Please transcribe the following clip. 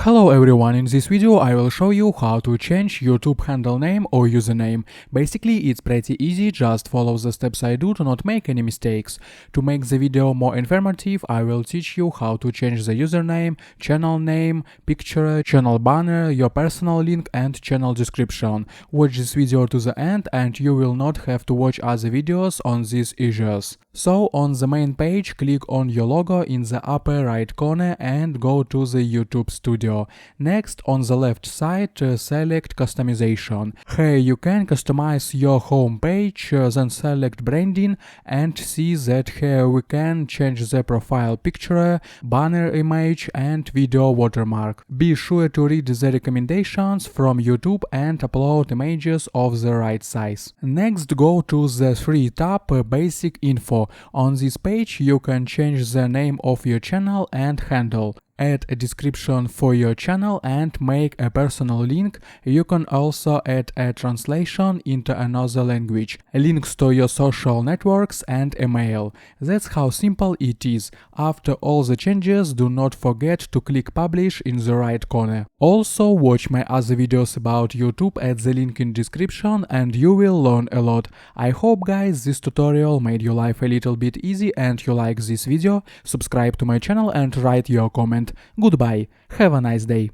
Hello everyone, in this video I will show you how to change YouTube handle name or username. Basically it's pretty easy, just follow the steps I do to not make any mistakes. To make the video more informative, I will teach you how to change the username, channel name, picture, channel banner, your personal link and channel description. Watch this video to the end and you will not have to watch other videos on these issues. So on the main page, click on your logo in the upper right corner and go to the YouTube studio. Next, on the left side, select customization. Here you can customize your home page, then select branding and see that here we can change the profile picture, banner image and video watermark. Be sure to read the recommendations from YouTube and upload images of the right size. Next, go to the free tab Basic Info. On this page you can change the name of your channel and handle. Add a description for your channel and make a personal link. You can also add a translation into another language, links to your social networks and email. That's how simple it is. After all the changes, do not forget to click publish in the right corner. Also watch my other videos about YouTube at the link in description and you will learn a lot. I hope guys this tutorial made your life a little bit easy and you like this video. Subscribe to my channel and write your comment. Goodbye. Have a nice day.